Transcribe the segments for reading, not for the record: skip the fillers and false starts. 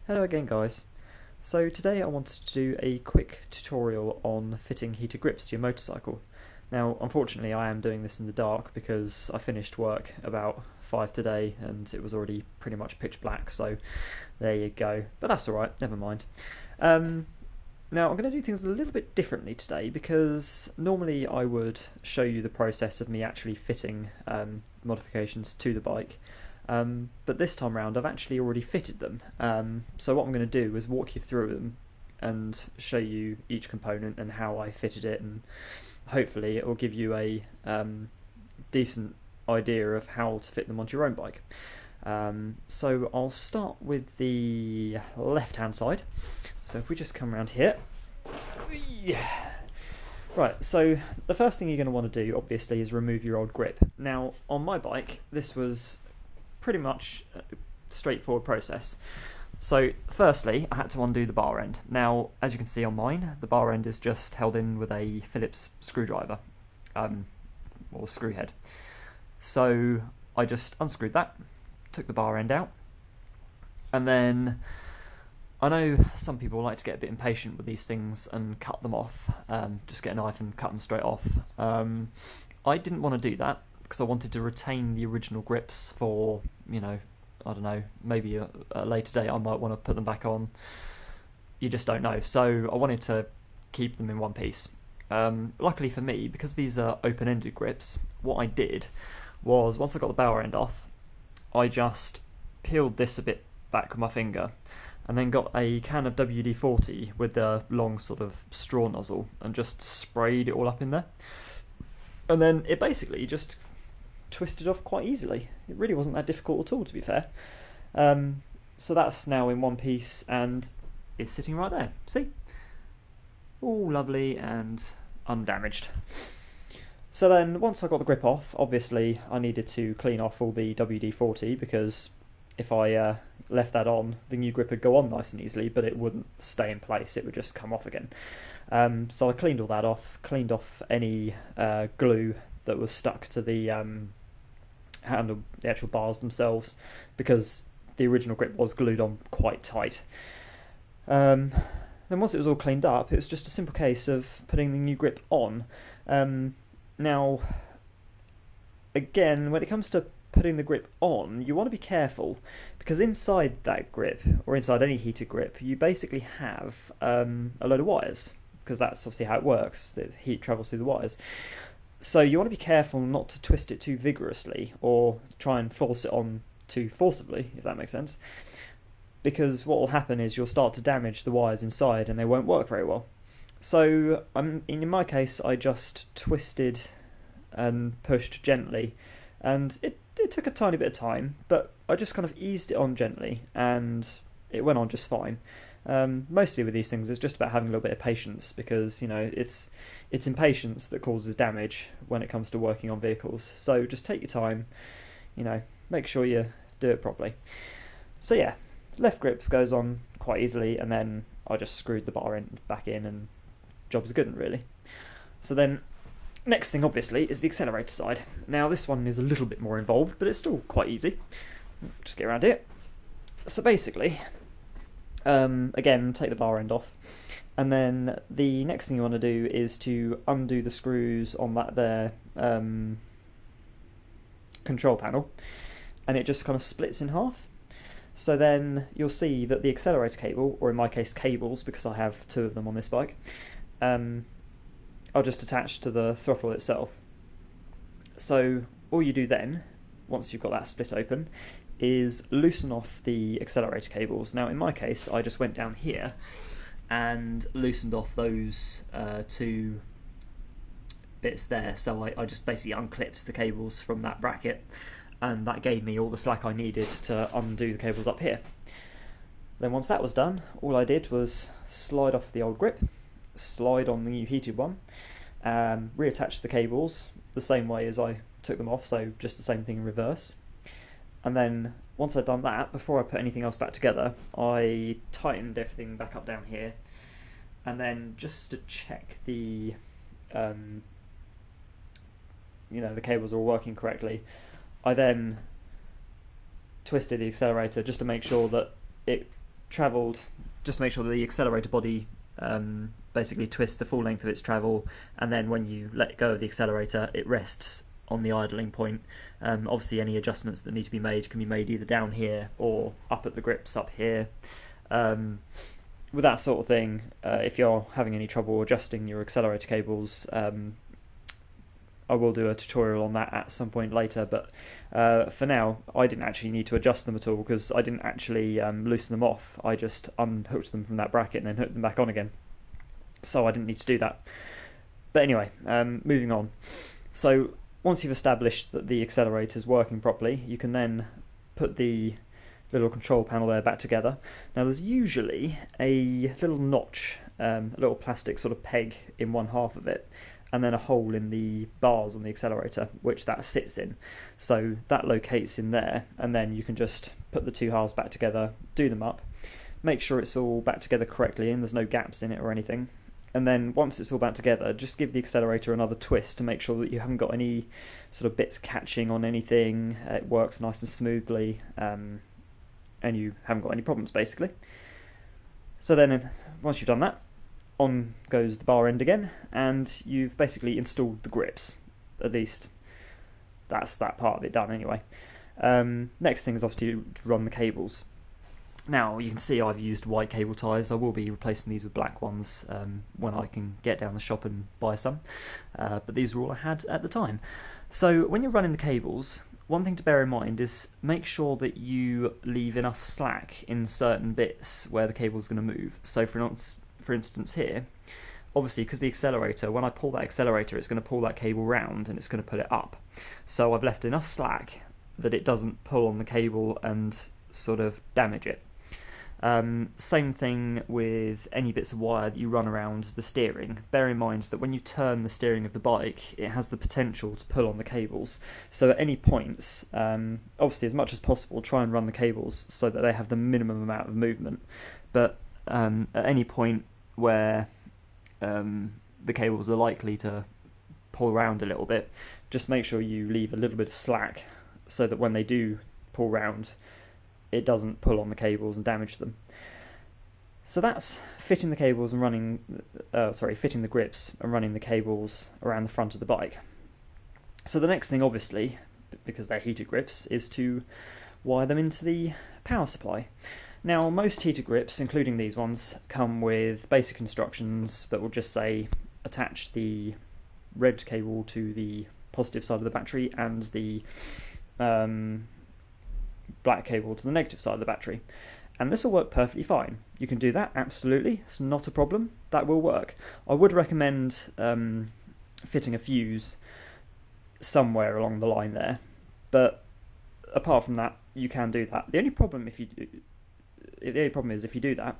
Hello again guys. So today I wanted to do a quick tutorial on fitting heated grips to your motorcycle. Now unfortunately I am doing this in the dark because I finished work about 5 today and it was already pretty much pitch black, so there you go. But that's alright, never mind. Now I'm going to do things a little bit differently today because normally I would show you the process of me actually fitting modifications to the bike. But this time around I've actually already fitted them, so what I'm going to do is walk you through them and show you each component and how I fitted it, and hopefully it will give you a decent idea of how to fit them onto your own bike. So I'll start with the left hand side. So if we just come around here, right, so the first thing you're going to want to do obviously is remove your old grip. Now on my bike this was pretty much a straightforward process. So firstly I had to undo the bar end. Now as you can see on mine, the bar end is just held in with a Phillips screwdriver or screw head. So I just unscrewed that, took the bar end out, and then I know some people like to get a bit impatient with these things and cut them off, just get a knife and cut them straight off. I didn't want to do that because I wanted to retain the original grips for, you know, I don't know, maybe a later date I might want to put them back on. You just don't know. So I wanted to keep them in one piece. Luckily for me, because these are open-ended grips, what I did was, once I got the bow end off, I just peeled this a bit back with my finger and then got a can of WD-40 with a long sort of straw nozzle and just sprayed it all up in there. And then it basically just twisted off quite easily. It really wasn't that difficult at all, to be fair. So that's now in one piece and it's sitting right there. See? All lovely and undamaged. So then once I got the grip off, obviously I needed to clean off all the WD-40 because if I left that on, the new grip would go on nice and easily, but it wouldn't stay in place, it would just come off again. So I cleaned all that off, cleaned off any glue that was stuck to the handle, the actual bars themselves, because the original grip was glued on quite tight. Then once it was all cleaned up, it was just a simple case of putting the new grip on. Now, again, when it comes to putting the grip on, you want to be careful, because inside that grip, or inside any heated grip, you basically have a load of wires, because that's obviously how it works, the heat travels through the wires. So you want to be careful not to twist it too vigorously, or try and force it on too forcibly, if that makes sense, because what will happen is you'll start to damage the wires inside and they won't work very well. So in my case I just twisted and pushed gently, and it took a tiny bit of time, but I just kind of eased it on gently and it went on just fine. Mostly with these things it's just about having a little bit of patience, because you know it's impatience that causes damage when it comes to working on vehicles. So just take your time, you know, make sure you do it properly. So yeah, left grip goes on quite easily, and then I just screwed the bar end back in and job's good, really. So then next thing obviously is the accelerator side. Now this one is a little bit more involved, but it's still quite easy. Just get around here. So basically, again, take the bar end off, and then the next thing you want to do is to undo the screws on that there control panel, and it just kind of splits in half. So then you'll see that the accelerator cable, or in my case cables because I have 2 of them on this bike, are just attached to the throttle itself. So all you do then, once you've got that split open, is loosen off the accelerator cables. Now in my case I just went down here and loosened off those 2 bits there, so I just basically unclipped the cables from that bracket, and that gave me all the slack I needed to undo the cables up here. Then once that was done, all I did was slide off the old grip, slide on the new heated one, reattach the cables the same way as I took them off, so just the same thing in reverse. And then once I'd done that, before I put anything else back together, I tightened everything back up down here, and then just to check the the cables are all working correctly, I then twisted the accelerator just to make sure that it travelled, just make sure that the accelerator body basically twists the full length of its travel, and then when you let go of the accelerator it rests on the idling point. Obviously any adjustments that need to be made can be made either down here or up at the grips up here. With that sort of thing, if you're having any trouble adjusting your accelerator cables, I will do a tutorial on that at some point later, but for now I didn't actually need to adjust them at all because I didn't actually loosen them off. I just unhooked them from that bracket and then hooked them back on again, so I didn't need to do that. But anyway, moving on. So once you've established that the accelerator is working properly, you can then put the little control panel there back together. Now there's usually a little notch, a little plastic sort of peg in one half of it, and then a hole in the bars on the accelerator which that sits in. So that locates in there, and then you can just put the two halves back together, do them up, make sure it's all back together correctly and there's no gaps in it or anything. And then once it's all back together, just give the accelerator another twist to make sure that you haven't got any sort of bits catching on anything, it works nice and smoothly, and you haven't got any problems basically. So then once you've done that, on goes the bar end again, and you've basically installed the grips. At least that's that part of it done anyway. Next thing is obviously to run the cables. Now you can see I've used white cable ties. I will be replacing these with black ones when I can get down the shop and buy some, but these were all I had at the time. So when you're running the cables, one thing to bear in mind is make sure that you leave enough slack in certain bits where the cable is going to move. So for instance here, obviously because the accelerator, when I pull that accelerator, it's going to pull that cable round and it's going to pull it up. So I've left enough slack that it doesn't pull on the cable and sort of damage it. Same thing with any bits of wire that you run around the steering. Bear in mind that when you turn the steering of the bike, it has the potential to pull on the cables. So at any points, obviously as much as possible, try and run the cables so that they have the minimum amount of movement. But at any point where the cables are likely to pull around a little bit, just make sure you leave a little bit of slack so that when they do pull round, it doesn't pull on the cables and damage them. So that's fitting the cables and running, fitting the grips and running the cables around the front of the bike. So the next thing, obviously, because they're heated grips, is to wire them into the power supply. Now most heated grips, including these ones, come with basic instructions that will just say attach the red cable to the positive side of the battery and the black cable to the negative side of the battery, and this will work perfectly fine. You can do that, absolutely, it's not a problem, that will work. I would recommend fitting a fuse somewhere along the line there, but apart from that you can do that. The only problem is if you do that,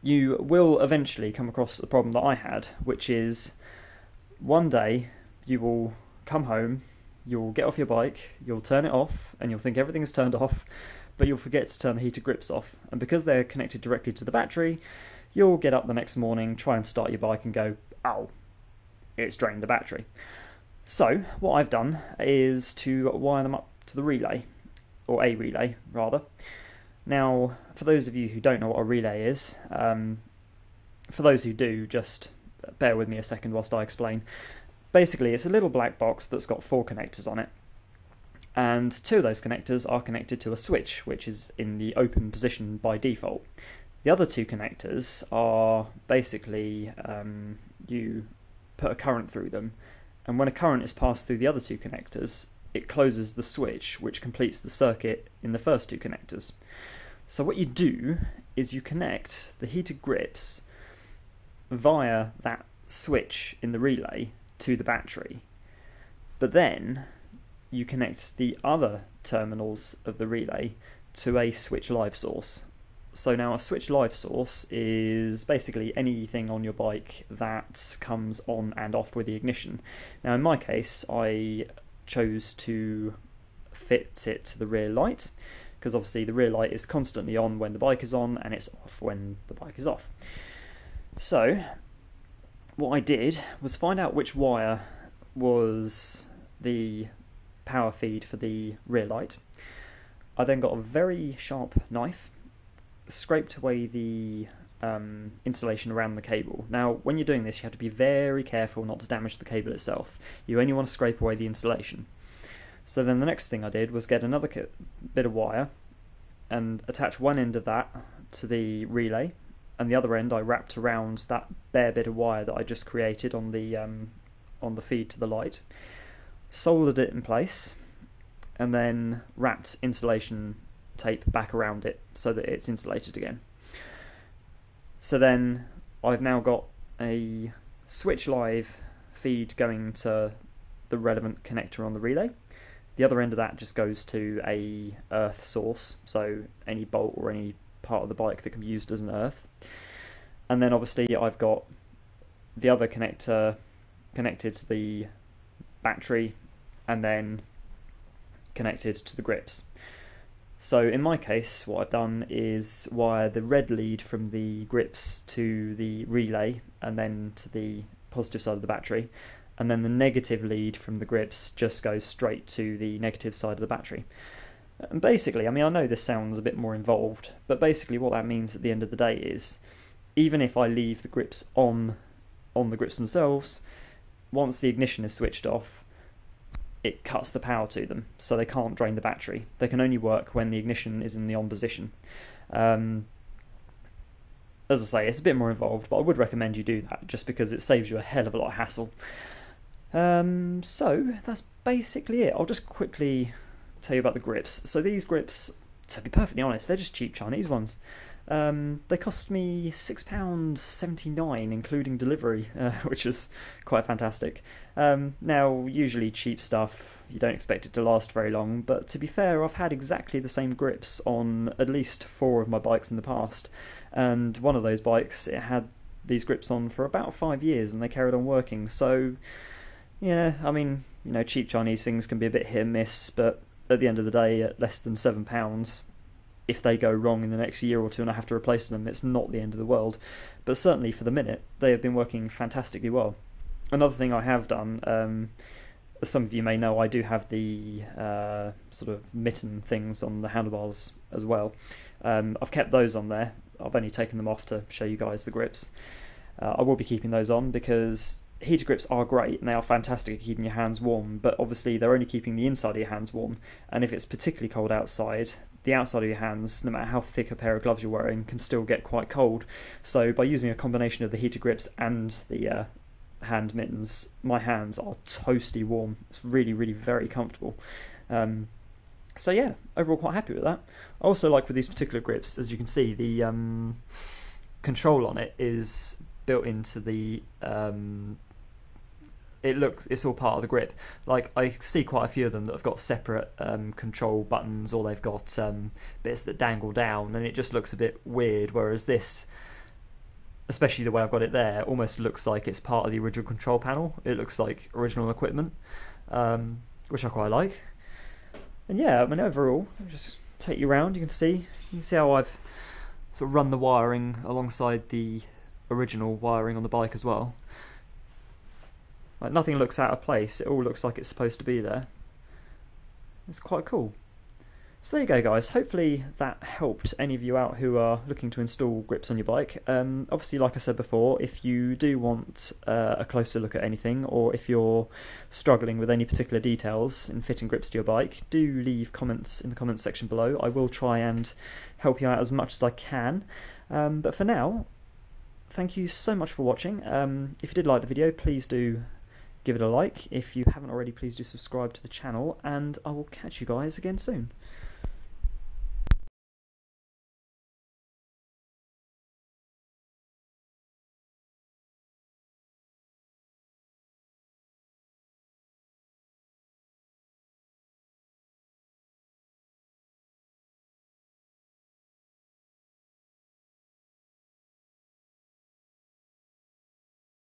you will eventually come across the problem that I had, which is one day you will come home, you'll get off your bike, you'll turn it off, and you'll think everything's turned off, but you'll forget to turn the heated grips off. And because they're connected directly to the battery, you'll get up the next morning, try and start your bike and go, ow, it's drained the battery. So what I've done is to wire them up to the relay, or a relay rather. Now, for those of you who don't know what a relay is, for those who do, just bear with me a second whilst I explain. Basically, it's a little black box that's got 4 connectors on it, and 2 of those connectors are connected to a switch, which is in the open position by default. The other 2 connectors are basically, you put a current through them, and when a current is passed through the other 2 connectors, it closes the switch, which completes the circuit in the first 2 connectors. So what you do is you connect the heated grips via that switch in the relay to the battery, but then you connect the other terminals of the relay to a switch live source. So now a switch live source is basically anything on your bike that comes on and off with the ignition. Now in my case I chose to fit it to the rear light, because obviously the rear light is constantly on when the bike is on and it's off when the bike is off. So what I did was find out which wire was the power feed for the rear light. I then got a very sharp knife, scraped away the insulation around the cable. Now, when you're doing this, you have to be very careful not to damage the cable itself. You only want to scrape away the insulation. So then the next thing I did was get another bit of wire and attach one end of that to the relay, and the other end I wrapped around that bare bit of wire that I just created on the feed to the light, soldered it in place, and then wrapped insulation tape back around it so that it's insulated again. So then I've now got a switch live feed going to the relevant connector on the relay. The other end of that just goes to a earth source, so any bolt or any part of the bike that can be used as an earth. And then obviously I've got the other connector connected to the battery and then connected to the grips. So in my case, what I've done is wire the red lead from the grips to the relay and then to the positive side of the battery, and then the negative lead from the grips just goes straight to the negative side of the battery. And basically, I mean, I know this sounds a bit more involved, but basically what that means at the end of the day is, even if I leave the grips on the grips themselves, once the ignition is switched off, it cuts the power to them, so they can't drain the battery. They can only work when the ignition is in the on position. As I say, it's a bit more involved, but I would recommend you do that, just because it saves you a hell of a lot of hassle. So that's basically it. I'll just quickly tell you about the grips. So these grips, to be perfectly honest, they're just cheap Chinese ones. They cost me £6.79 including delivery, which is quite fantastic. Now, usually cheap stuff, you don't expect it to last very long, but to be fair, I've had exactly the same grips on at least 4 of my bikes in the past, and one of those bikes, it had these grips on for about 5 years and they carried on working. So yeah, I mean, you know, cheap Chinese things can be a bit hit and miss, but at the end of the day, at less than £7, if they go wrong in the next year or two and I have to replace them, it's not the end of the world. But certainly for the minute, they have been working fantastically well. Another thing I have done, as some of you may know, I do have the sort of mitten things on the handlebars as well. I've kept those on there. I've only taken them off to show you guys the grips. I will be keeping those on because heater grips are great and they are fantastic at keeping your hands warm, but obviously they're only keeping the inside of your hands warm, and if it's particularly cold outside, the outside of your hands, no matter how thick a pair of gloves you're wearing, can still get quite cold. So by using a combination of the heater grips and the hand mittens, my hands are toasty warm. It's really, really very comfortable. So yeah, overall quite happy with that. I also like with these particular grips, as you can see, the control on it is built into the it's all part of the grip. Like, I see quite a few of them that have got separate control buttons, or they've got bits that dangle down, and it just looks a bit weird, whereas this, especially the way I've got it there, almost looks like it's part of the original control panel. It looks like original equipment, which I quite like. And yeah, I mean, overall, I'll just take you around. You can see how I've sort of run the wiring alongside the original wiring on the bike as well. Like, nothing looks out of place, it all looks like it's supposed to be there. It's quite cool. So there you go, guys. Hopefully that helped any of you out who are looking to install grips on your bike. Obviously, like I said before, if you do want a closer look at anything, or if you're struggling with any particular details in fitting grips to your bike, do leave comments in the comments section below. I will try and help you out as much as I can. But for now, thank you so much for watching. If you did like the video, please do give it a like. If you haven't already, please do subscribe to the channel, and I will catch you guys again soon.